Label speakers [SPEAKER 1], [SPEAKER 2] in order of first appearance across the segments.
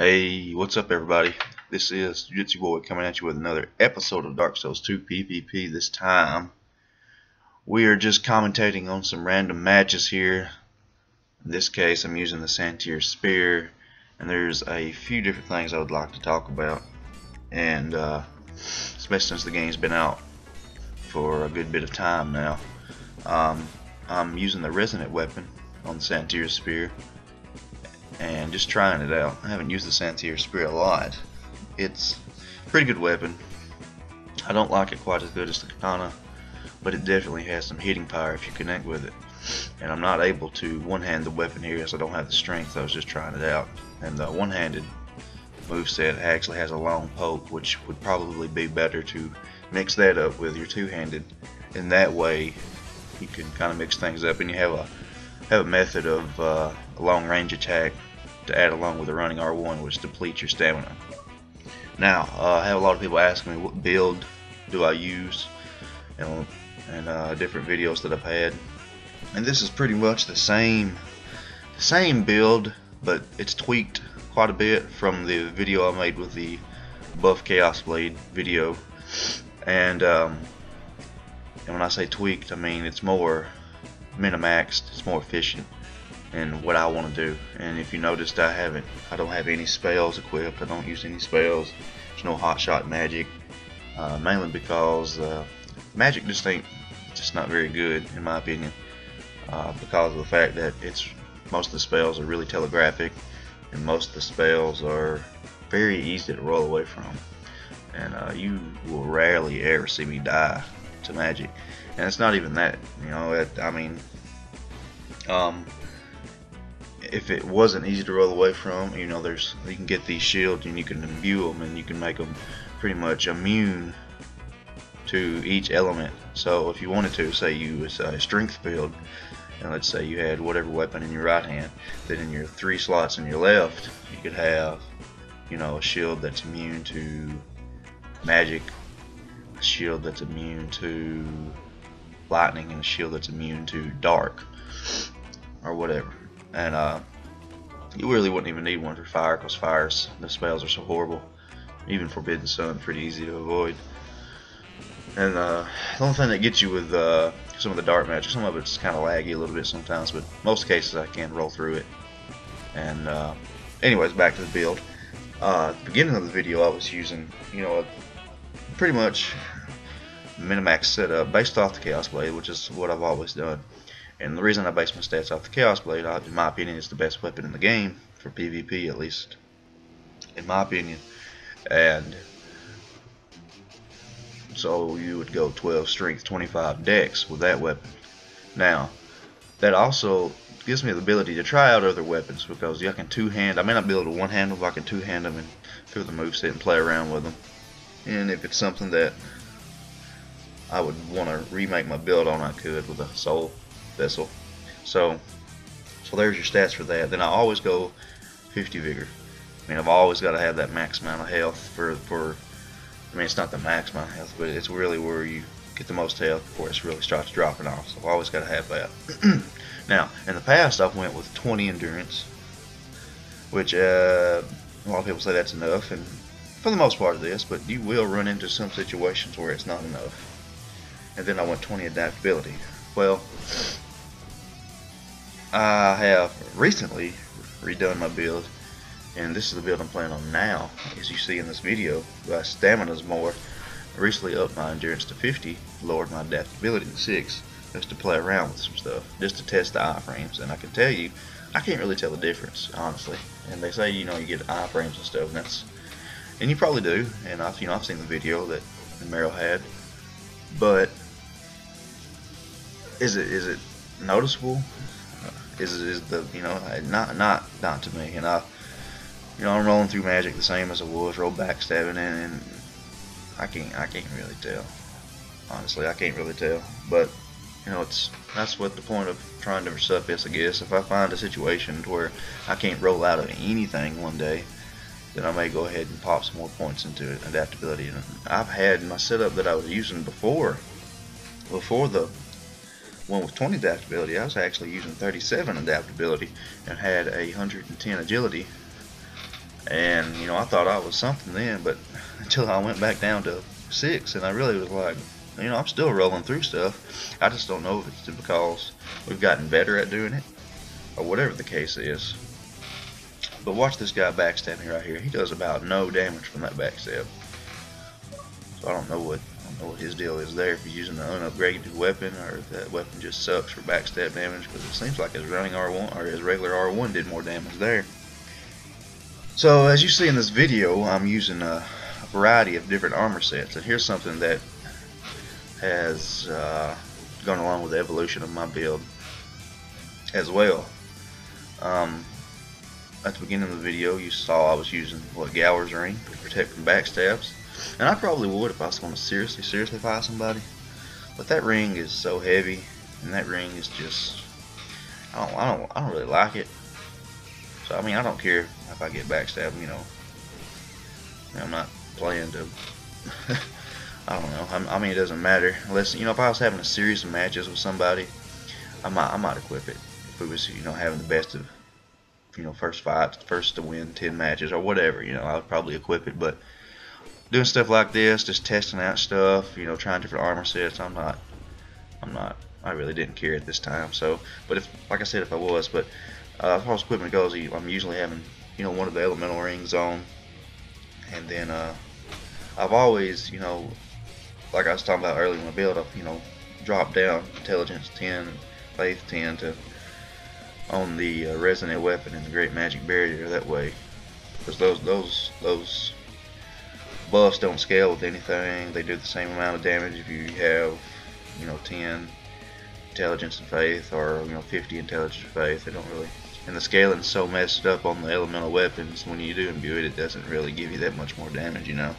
[SPEAKER 1] Hey, what's up everybody? This is Jiu-Jitsu Boy coming at you with another episode of Dark Souls 2 PvP. This time, we are just commentating on some random matches here. In this case, I'm using the Santir Spear, and there's a few different things I would like to talk about. And especially since the game's been out for a good bit of time now. I'm using the Resonant weapon on the Santir Spear and just trying it out. I haven't used the Santir Spear a lot. It's a pretty good weapon. I don't like it quite as good as the katana, but it definitely has some hitting power if you connect with it. And I'm not able to one-hand the weapon here as I don't have the strength. I was just trying it out. And the one-handed moveset actually has a long poke, which would probably be better to mix that up with your two-handed. In that way, you can kind of mix things up, and you have a method of a long-range attack to add along with the running R1, which depletes your stamina. Now, I have a lot of people asking me what build do I use, and different videos that I've had, and this is pretty much the same build, but it's tweaked quite a bit from the video I made with the Buff Chaos Blade video, and when I say tweaked, I mean it's more minimaxed, it's more efficient and what I want to do. And if you noticed, I don't have any spells equipped. I don't use any spells. There's no hot shot magic, mainly because magic just not very good in my opinion, because of the fact that most of the spells are really telegraphic, and most of the spells are very easy to roll away from, and you will rarely ever see me die to magic. And it's not even that, I mean, if it wasn't easy to roll away from, you can get these shields and you can imbue them, and you can make them pretty much immune to each element. So if you wanted to, say you was a strength build, and let's say you had whatever weapon in your right hand, then in your 3 slots in your left, you could have, a shield that's immune to magic, a shield that's immune to lightning, and a shield that's immune to dark, or whatever. And you really wouldn't even need one for fire, because the spells are so horrible. Even Forbidden Sun, pretty easy to avoid. And the only thing that gets you with some of the dark magic, some of it's kind of laggy a little bit sometimes, but most cases I can roll through it. And anyways, back to the build. At the beginning of the video, I was using, a pretty much minimax setup based off the Chaos Blade, which is what I've always done. And the reason I base my stats off the Chaos Blade, in my opinion, is the best weapon in the game, for PvP at least, in my opinion. And so you would go 12 strength, 25 dex with that weapon. Now, that also gives me the ability to try out other weapons, because I can two-hand. I may not be able to one-hand them, but I can two-hand them and through the moveset and play around with them. And if it's something that I would want to remake my build on, I could with a soul vessel. So there's your stats for that. Then I always go 50 vigor. I mean, I've always got to have that max amount of health for I mean, it's not the max amount of health, but it's really where you get the most health before it really starts dropping off. So I've always got to have that. Now, in the past, I've went with 20 endurance, which a lot of people say that's enough, and for the most part it is, but you will run into some situations where it's not enough. And then I went 20 adaptability. Well, I have recently redone my build, and this is the build I'm playing on now. As you see in this video, my stamina's more. I recently upped my endurance to 50, lowered my adaptability to 6, just to play around with some stuff, just to test the iframes. And I can tell you, I can't really tell the difference, honestly. And they say, you get iframes and stuff, and you probably do. And I've seen the video that Meryl had, but is it noticeable? Is the not to me. And I'm rolling through magic the same as I was, roll backstabbing, and I can't really tell. Honestly, I can't really tell. But that's what the point of trying different stuff is, I guess. If I find a situation where I can't roll out of anything one day, then I may go ahead and pop some more points into it, adaptability. And I've had my setup that I was using before the one with 20 adaptability. I was actually using 37 adaptability and had 110 agility, And you know, I thought I was something then, but until I went back down to 6, and I really was like, you know, I'm still rolling through stuff. I just don't know if it's because we've gotten better at doing it or whatever the case is. But watch this guy backstab me right here. He does about no damage from that backstab. So I don't know what his deal is there, if he's using an unupgraded weapon or if that weapon just sucks for backstab damage, because it seems like his running R1 or his regular R1 did more damage there. So as you see in this video, I'm using a variety of different armor sets, and here's something that has gone along with the evolution of my build as well. At the beginning of the video, you saw I was using Gower's ring to protect from backstabs, and I probably would if I was going to seriously fight somebody. But that ring is so heavy, and that ring is just I don't really like it. So I mean, I don't care if I get backstabbed. You know, I'm not playing to. I don't know. I mean, it doesn't matter unless, you know, if I was having a series of matches with somebody, I might equip it. If it was, you know, having the best of, you know, first to win 10 matches or whatever, you know, I would probably equip it. But doing stuff like this, just testing out stuff, you know, trying different armor sets, I really didn't care at this time. So, but if, like I said, if I was, but as far as equipment goes, I'm usually having, you know, one of the elemental rings on, and then I've always, you know, like I was talking about earlier in my build, I've, you know, dropped down intelligence 10 and faith 10 to on the resonant weapon and the great magic barrier that way, because those buffs don't scale with anything. They do the same amount of damage if you have, you know, 10 intelligence and faith, or, you know, 50 intelligence and faith. They don't really, and the scaling's so messed up on the elemental weapons. When you do imbue it, it doesn't really give you that much more damage, you know.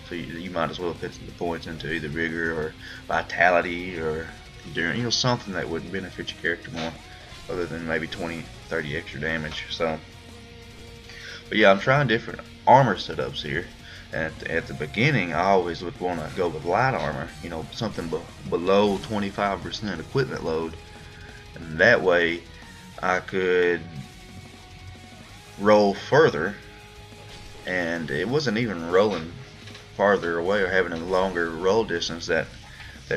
[SPEAKER 1] So you might as well put the points into either vigor or vitality or endurance, you know, something that would benefit your character more, other than maybe 20, 30 extra damage. So, but yeah, I'm trying different armor setups here. And at the beginning, I always would want to go with light armor, you know, something below 25% equipment load, and that way I could roll further. And it wasn't even rolling farther away or having a longer roll distance that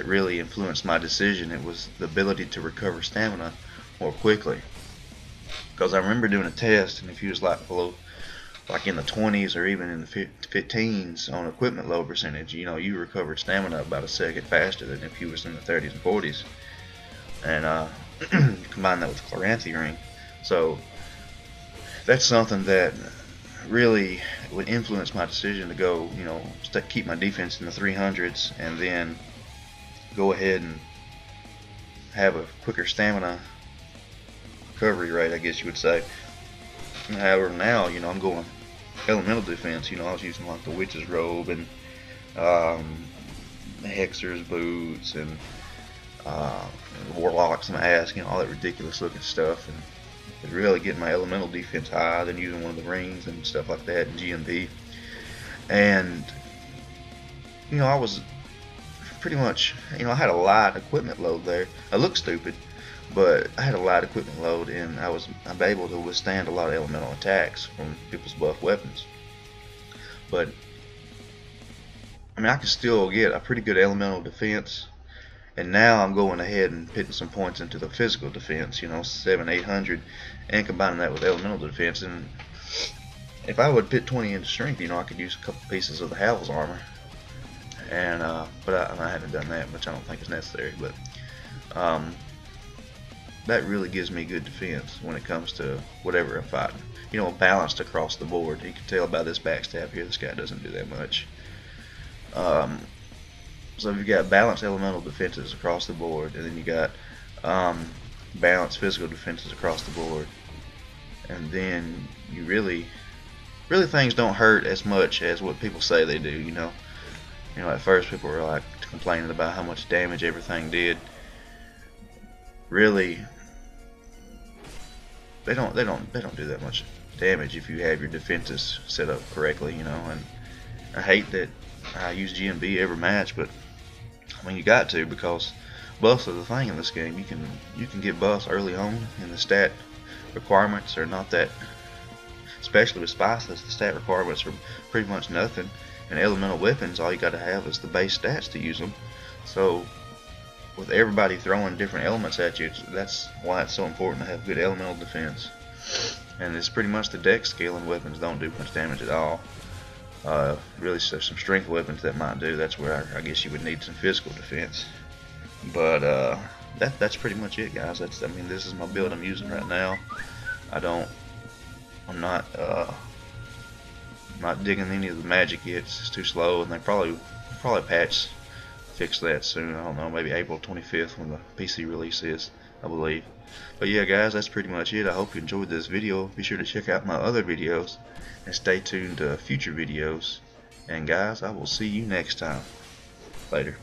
[SPEAKER 1] really influenced my decision. It was the ability to recover stamina more quickly. Because I remember doing a test, and if you was like below, like in the 20s or even in the 15s on equipment load percentage, you know, you recovered stamina about a second faster than if you was in the 30s and 40s. And combine that with the Chloranthy ring. So that's something that really would influence my decision to go, you know, keep my defense in the 300s and then go ahead and have a quicker stamina recovery rate, I guess you would say. However, now, you know, I'm going elemental defense. You know, I was using like the witch's robe and the hexer's boots and warlock's mask, you know, all that ridiculous looking stuff, and really getting my elemental defense high, then using one of the rings and stuff like that in GMB. And you know, I was pretty much, you know, I had a light equipment load there. I looked stupid, but I had a light equipment load, and I'm able to withstand a lot of elemental attacks from people's buff weapons. But I mean, I can still get a pretty good elemental defense. And now I'm going ahead and putting some points into the physical defense, you know, 700-800, and combining that with elemental defense. And if I would put 20 into strength, you know, I could use a couple pieces of the Havel's armor. And but I haven't done that, which I don't think is necessary. But that really gives me good defense when it comes to whatever I'm fighting. You know, balanced across the board. You can tell by this backstab here, this guy doesn't do that much. So you've got balanced elemental defenses across the board, and then you got balanced physical defenses across the board, and then you really things don't hurt as much as what people say they do. You know, at first people were like complaining about how much damage everything did. Really, they don't do that much damage if you have your defenses set up correctly. You know, and I hate that I use GMB every match, but I mean, you got to, because buffs are the thing in this game. You can get buffs early on, and the stat requirements are not that. especially with spices, the stat requirements are pretty much nothing. And elemental weapons, all you got to have is the base stats to use them. So with everybody throwing different elements at you, that's why it's so important to have good elemental defense. And it's pretty much the dex scaling weapons don't do much damage at all. Really, so some strength weapons that might do. That's where I guess you would need some physical defense. But that's pretty much it, guys. I mean, this is my build I'm using right now. I'm not digging any of the magic yet. It's just too slow, and they probably fix that soon. I don't know, maybe April 25th when the PC release is, I believe. But yeah, guys, that's pretty much it. I hope you enjoyed this video. Be sure to check out my other videos and stay tuned to future videos. And guys, I will see you next time. Later.